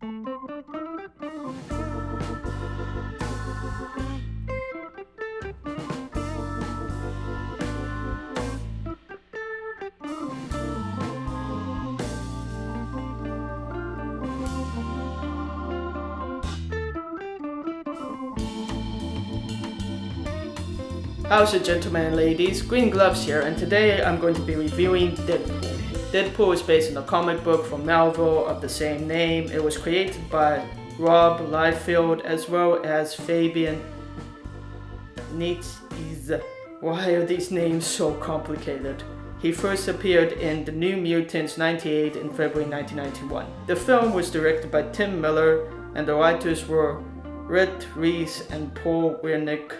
How's it, gentlemen and ladies? Green Gloves here, and today I'm going to be reviewing Deadpool. Deadpool is based on a comic book from Marvel of the same name. It was created by Rob Liefeld as well as Fabian Nicieza. Why are these names so complicated? He first appeared in The New Mutants 98 in February 1991. The film was directed by Tim Miller, and the writers were Rhett Reese and Paul Wernick,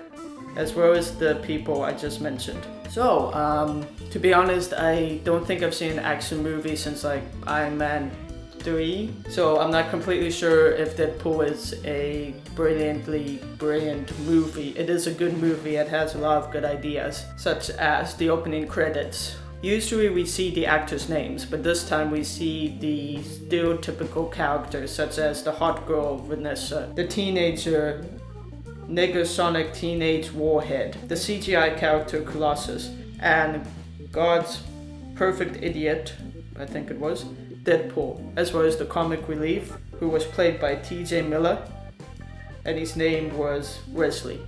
as well as the people I just mentioned. So, to be honest, I don't think I've seen an action movie since like Iron Man 3. So I'm not completely sure if Deadpool is a brilliant movie. It is a good movie. It has a lot of good ideas, such as the opening credits. Usually we see the actors' names, but this time we see the stereotypical characters, such as the hot girl Vanessa, the teenager Negasonic Teenage Warhead, the CGI character Colossus, and God's Perfect Idiot, I think it was, Deadpool, as well as the comic relief, who was played by TJ Miller, and his name was Wesley.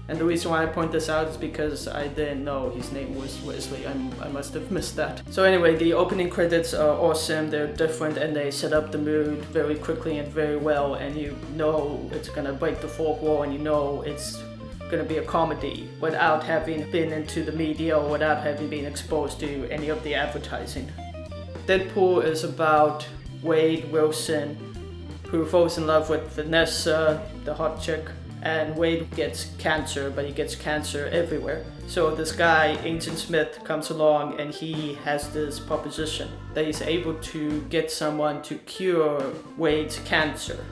And the reason why I point this out is because I didn't know his name was Wesley. I must have missed that. So anyway, the opening credits are awesome. They're different and they set up the mood very quickly and very well. And you know it's gonna break the fourth wall, and you know it's gonna be a comedy without having been into the media or without having been exposed to any of the advertising. Deadpool is about Wade Wilson, who falls in love with Vanessa, the hot chick. And Wade gets cancer, but he gets cancer everywhere. So this guy, Agent Smith, comes along and he has this proposition that he's able to get someone to cure Wade's cancer.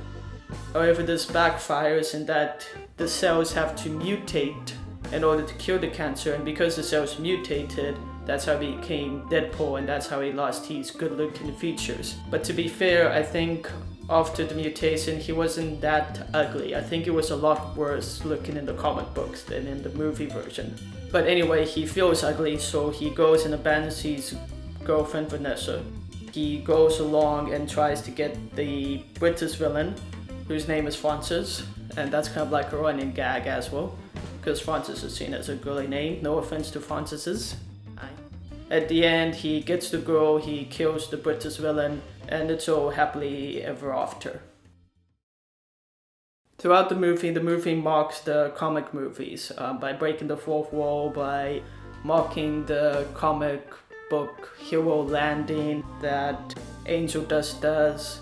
However, this backfires in that the cells have to mutate in order to cure the cancer, and because the cells mutated, that's how he became Deadpool, and that's how he lost his good-looking features. But to be fair, I think after the mutation, he wasn't that ugly. I think he was a lot worse looking in the comic books than in the movie version. But anyway, he feels ugly, so he goes and abandons his girlfriend Vanessa. He goes along and tries to get the British villain, whose name is Francis, and that's kind of like a running gag as well, because Francis is seen as a girly name. No offense to Francises. At the end, he gets the girl, he kills the British villain, and it's all happily ever after. Throughout the movie marks the comic movies by breaking the fourth wall, by mocking the comic book hero landing that Angel Dust does,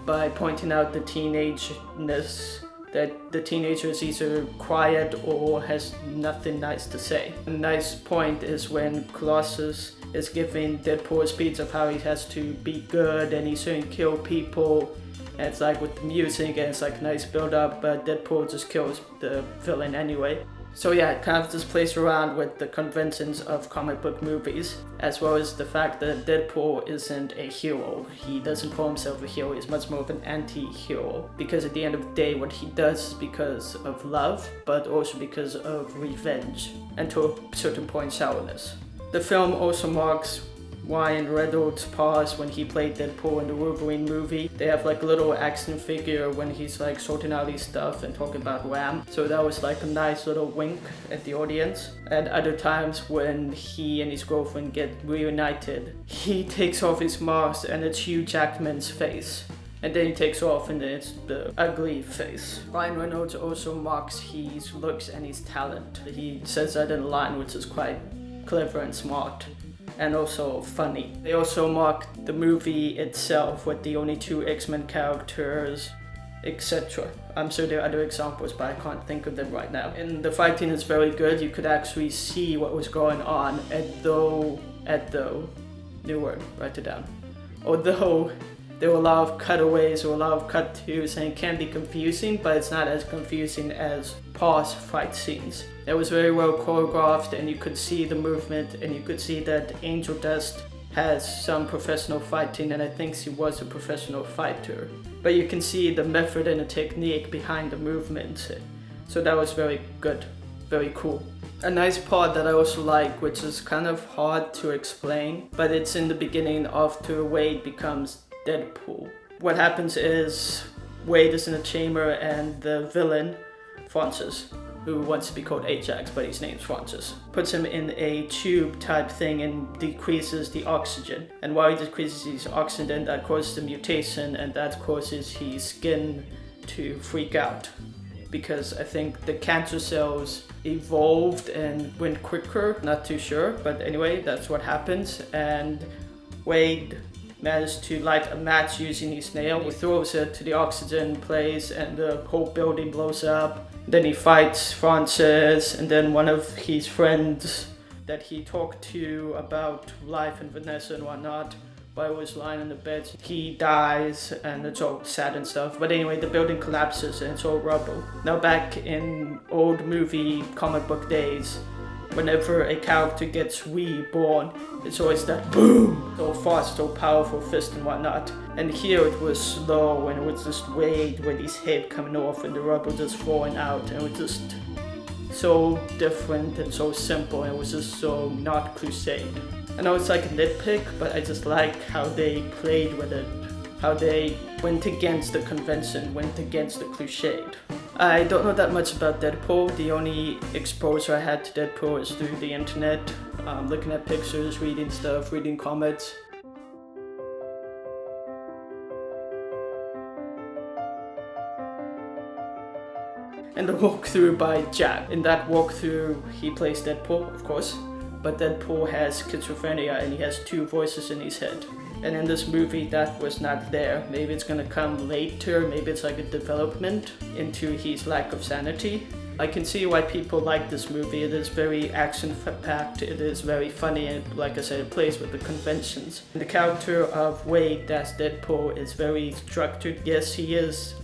by pointing out the teenageness, that the teenager is either quiet or has nothing nice to say. A nice point is when Colossus is giving Deadpool a speech of how he has to be good and he shouldn't kill people. And it's like with the music and it's like a nice build up, but Deadpool just kills the villain anyway. So yeah, it kind of just plays around with the conventions of comic book movies, as well as the fact that Deadpool isn't a hero. He doesn't call himself a hero, he's much more of an anti-hero. Because at the end of the day, what he does is because of love, but also because of revenge, and to a certain point, sourness. The film also marks Ryan Reynolds' pause when he played Deadpool in the Wolverine movie. They have like a little action figure when he's like sorting out his stuff and talking about Ram. So that was like a nice little wink at the audience. And other times when he and his girlfriend get reunited, he takes off his mask and it's Hugh Jackman's face. And then he takes off and then it's the ugly face. Ryan Reynolds also marks his looks and his talent. He says that in a line which is quite clever and smart, and also funny. They also mark the movie itself with the only two X-Men characters, etc. I'm sure there are other examples, but I can't think of them right now. And the fighting is very good. You could actually see what was going on, although, new word, write it down. Although there were a lot of cutaways or a lot of cut tos, and it can be confusing, but it's not as confusing as past fight scenes. It was very well choreographed, and you could see the movement, and you could see that Angel Dust has some professional fighting, and I think he was a professional fighter. But you can see the method and the technique behind the movements. So that was very good, very cool. A nice part that I also like, which is kind of hard to explain, but it's in the beginning after Wade becomes Deadpool. What happens is Wade is in a chamber and the villain, Francis, who wants to be called Ajax, but his name's Francis, puts him in a tube type thing and decreases the oxygen. And while he decreases his oxygen, that causes the mutation, and that causes his skin to freak out. Because I think the cancer cells evolved and went quicker, not too sure, but anyway, that's what happens. And Wade managed to light a match using his nail. He throws it to the oxygen place and the whole building blows up. Then he fights Francis, and then one of his friends that he talked to about life and Vanessa and whatnot, while he was lying in the bed, he dies, and it's all sad and stuff. But anyway, the building collapses and it's all rubble. Now back in old movie comic book days, whenever a character gets reborn, it's always that boom, so fast, so powerful fist and whatnot. And here it was slow, and it was just Wade with his head coming off and the rubble just falling out, and it was just so different and so simple, and it was just so not Crusade. I know it's like a nitpick, but I just like how they played with it, how they went against the convention, went against the Crusade. I don't know that much about Deadpool. The only exposure I had to Deadpool is through the internet, looking at pictures, reading stuff, reading comments. And the walkthrough by Jack. In that walkthrough, he plays Deadpool, of course, but Deadpool has schizophrenia and he has two voices in his head. And in this movie, that was not there. Maybe it's gonna come later, maybe it's like a development into his lack of sanity. I can see why people like this movie. It is very action-packed, it is very funny, and like I said, it plays with the conventions. And the character of Wade, that's Deadpool, is very structured. Yes, he is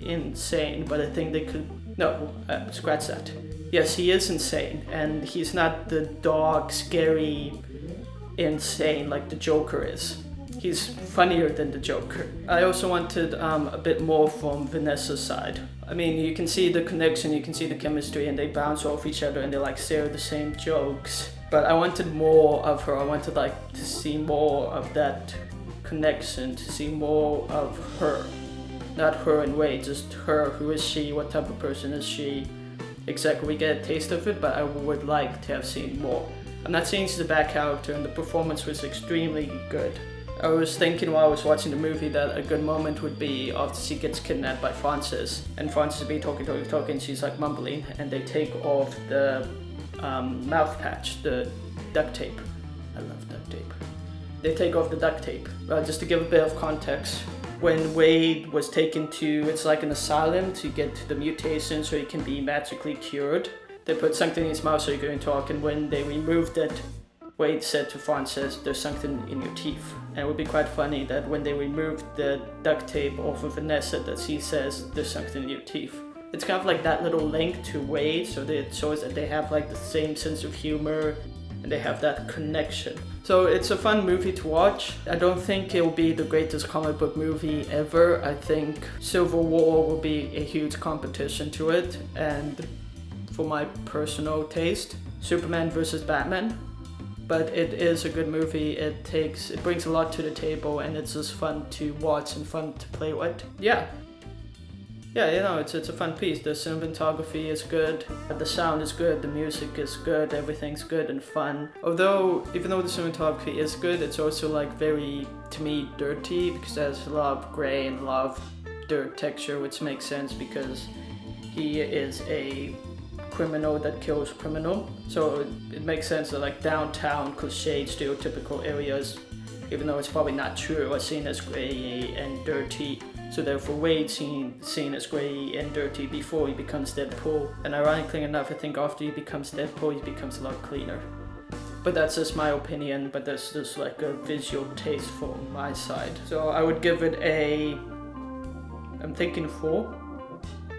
insane, but I think they could... No, scratch that. Yes, he is insane, and he's not the dark, scary, insane like the Joker is. He's funnier than the Joker. I also wanted a bit more from Vanessa's side. I mean, you can see the connection, you can see the chemistry, and they bounce off each other and they like share the same jokes. But I wanted more of her. I wanted like to see more of that connection, to see more of her. Not her and Wade, just her. Who is she? What type of person is she? Exactly, we get a taste of it, but I would like to have seen more. I'm not saying she's a bad character, and the performance was extremely good. I was thinking while I was watching the movie that a good moment would be after she gets kidnapped by Francis, and Francis be talking, she's like mumbling, and they take off the mouth patch, the duct tape. I love duct tape. They take off the duct tape. Just to give a bit of context, when Wade was taken to, it's like an asylum to get the mutation so he can be magically cured, they put something in his mouth so he couldn't talk, and when they removed it, Wade said to Francis, there's something in your teeth. And it would be quite funny that when they removed the duct tape off of Vanessa, that she says, there's something in your teeth. It's kind of like that little link to Wade, so that it shows that they have like the same sense of humor, and they have that connection. So it's a fun movie to watch. I don't think it will be the greatest comic book movie ever. I think Civil War will be a huge competition to it, and for my personal taste, Superman versus Batman. But it is a good movie. It brings a lot to the table, and it's just fun to watch and fun to play with. Yeah, it's a fun piece. The cinematography is good, the sound is good, the music is good, everything's good and fun. Although, even though the cinematography is good, it's also like very, to me, dirty, because there's a lot of gray and a lot of dirt texture, which makes sense because he is a criminal that kills criminal. So it makes sense that like downtown, cliched, stereotypical areas, even though it's probably not true, are seen as gray and dirty. So therefore Wade's seen as gray and dirty before he becomes Deadpool. And ironically enough, I think after he becomes Deadpool, he becomes a lot cleaner. But that's just my opinion, but that's just like a visual taste from my side. So I would give it I'm thinking 4.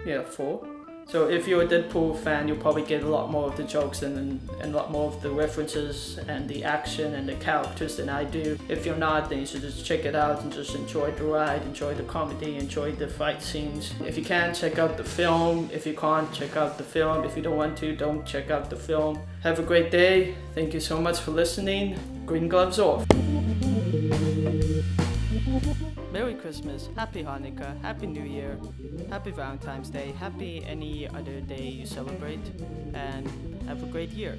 Yeah, 4. So if you're a Deadpool fan, you'll probably get a lot more of the jokes and a lot more of the references and the action and the characters than I do. If you're not, then you should just check it out and just enjoy the ride, enjoy the comedy, enjoy the fight scenes. If you can, check out the film. If you can't, check out the film. If you don't want to, don't check out the film. Have a great day. Thank you so much for listening. Green gloves off. Merry Christmas, Happy Hanukkah, Happy New Year, Happy Valentine's Day, Happy any other day you celebrate, and have a great year.